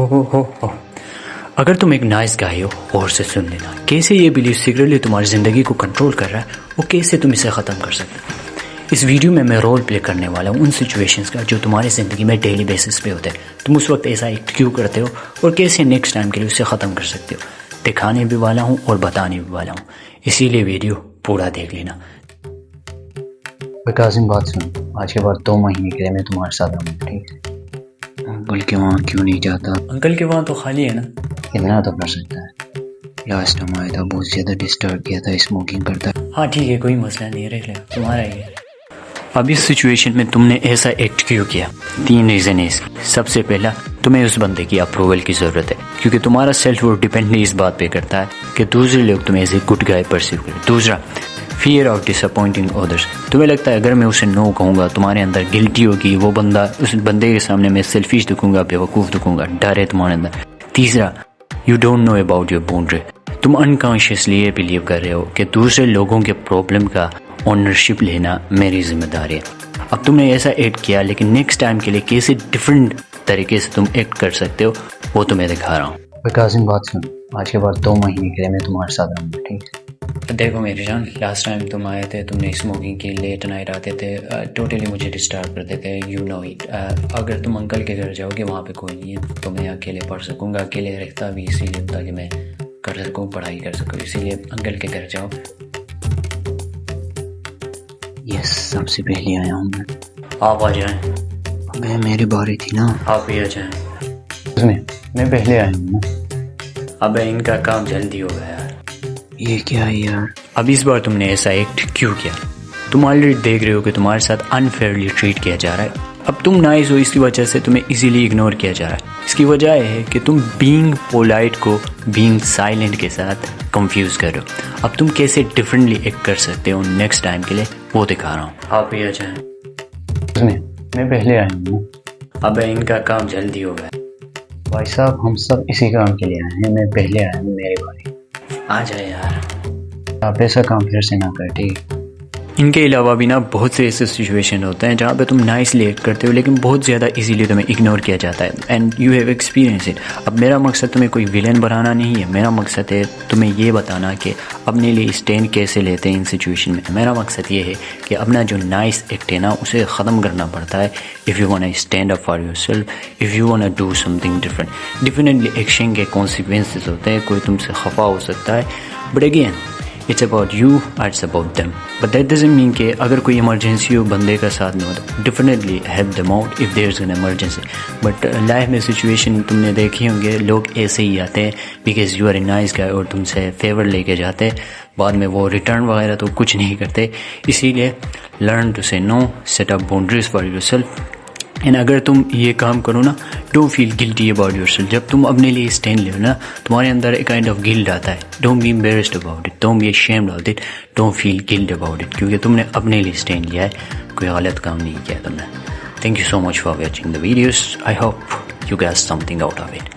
हो। अगर तुम एक नाइस गाय हो और से सुन लेना, कैसे ये बिलीव सीक्रेटली तुम्हारी ज़िंदगी को कंट्रोल कर रहा है और कैसे तुम इसे ख़त्म कर सकते हो। इस वीडियो में मैं रोल प्ले करने वाला हूँ उन सिचुएशंस का जो तुम्हारी ज़िंदगी में डेली बेसिस पे होते हैं। तुम उस वक्त ऐसा एक्ट क्यों करते हो और कैसे नेक्स्ट टाइम के लिए उसे ख़त्म कर सकते हो। दिखाने भी वाला हूँ और बताने भी वाला हूँ, इसीलिए वीडियो पूरा देख लेना। कासिम, बात सुन, आज के बाद 2 महीने के लिए मैं तुम्हारे साथ रहूँगा, ठीक है? अंकल के वहाँ क्यों नहीं जाता? अंकल के वहाँ तो खाली है ना। इतना तो कर सकता है। लास्ट टाइम आया था, बहुत ज़्यादा डिस्टर्ब किया था, स्मोकिंग करता। हाँ ठीक है, कोई मसला नहीं, रख ले, तुम्हारा ही है। अब इस सिचुएशन में तुमने ऐसा एक्ट क्यों किया? 3 रीज़न है इसकी। सबसे पहला, तुम्हें उस बंदे की अप्रूवल की ज़रूरत है, क्योंकि तुम्हारा सेल्फ वर्थ डिपेंडली इस बात पे करता है कि दूसरे लोग तुम्हें as a good guy perceive करें। दूसरा, फियर ऑफ डिसअपॉइंटिंग अदर्स। तुम्हें लगता है अगर मैं उसे नो कहूँगा तुम्हारे अंदर गिल्टी होगी, वो बंदा, उस बंदे के सामने मैं सेल्फिश दिखूंगा, बेवकूफ़ दिखूंगा, डर है तुम्हारे अंदर। तीसरा, you don't know about your boundary. तुम अनकॉन्शियसली ये बिलीव कर रहे हो कि दूसरे लोगों के प्रॉब्लम का ओनरशिप लेना मेरी जिम्मेदारी है। अब तुमने ऐसा एक्ट किया, लेकिन नेक्स्ट टाइम के लिए कैसे डिफरेंट तरीके से तुम एक्ट कर सकते हो वो तुम्हें दिखा रहा हूँ। कासिम, बात सुन, आज के बाद 2 महीने के लिए मैं तुम्हारे साथ रहूँगा, ठीक है? देखो मेरी जान, लास्ट टाइम तुम आए थे, तुमने स्मोकिंग की, लेट नाइट आते थे, टोटली मुझे डिस्टर्ब करते थे, यू नो इट। अगर तुम अंकल के घर जाओगे वहाँ पे कोई नहीं है, तो मैं अकेले पढ़ सकूँगा, अकेले रहता भी इसीलिए ताकि मैं कर सकूँ, पढ़ाई कर सकूँ, इसीलिए अंकल के घर जाओ। यस, सबसे पहले आया हूँ मैं। आप आ जाएँ। अबे मेरी बारी थी ना। आप भी आ जाएँ। उसमें मैं पहले आया हूँ ना। अब इनका काम जल्दी हो गया यार। ये क्या है यार? अब इस बार तुमने ऐसा एक्ट क्यों किया? तुम ऑलरेडी देख रहे हो कि तुम्हारे साथ अनफेयरली ट्रीट किया जा रहा है। अब तुम नाइस हो, इसकी वजह से तुम्हें इजीली इग्नोर किया जा रहा है। इसकी वजह है कि तुम बीइंग पोलाइट को बीइंग साइलेंट के साथ कंफ्यूज कर रहे हो। अब तुम कैसे डिफरेंटली एक्ट कर सकते हो नेक्स्ट टाइम के लिए वो दिखा रहा हूँ। आप भी आ जाएं। उसमें मैं पहले आया हूँ ना। अब इनका काम जल्दी हो गया। भाई साहब, हम सब इसी काम के लिए आए हैं। मैं पहले आया हूँ, मेरी बारी। आ जाए यार। आप ऐसा काम फिर से ना कर, ठीक? इनके अलावा भी ना बहुत से ऐसे सिचुएशन होते हैं जहाँ पे तुम नाइसली एक्ट करते हो, लेकिन बहुत ज़्यादा इजीली तुम्हें इग्नोर किया जाता है, and you have experience it. अब मेरा मकसद तुम्हें कोई विलेन बनाना नहीं है, मेरा मकसद है तुम्हें ये बताना कि अपने लिए स्टैंड कैसे लेते हैं इन सिचुएशन में। मेरा मकसद ये है कि अपना जो नाइस एक्ट है ना उसे ख़त्म करना पड़ता है if you want stand up for yourself, if you want do something different. Definitely action के कॉन्सिक्वेंसेस होते हैं, कोई तुमसे खफा हो सकता है, but again it's about you और it's about them. But that doesn't mean कि अगर कोई इमरजेंसी हो बंदे का साथ में हो तो definitely help them out if there is an emergency. But life में सिचुएशन तुमने देखी होंगे, लोग ऐसे ही आते हैं because you are a nice guy और तुमसे फेवर लेके जाते हैं, बाद में वो रिटर्न वगैरह तो कुछ नहीं करते। इसीलिए learn to say no, set up boundaries for yourself, and अगर तुम ये काम करो ना, don't feel guilty about yourself. जब तुम अपने लिए स्टैंड लो ना, तुम्हारे अंदर एक काइंड ऑफ गिल्ट आता है। Don't be embarrassed about it, don't be ashamed of it, don't feel guilt about it, क्योंकि तुमने अपने लिए स्टैंड लिया है, कोई गलत काम नहीं किया तुमने। Thank you so much for watching the videos. I hope you get something out of it.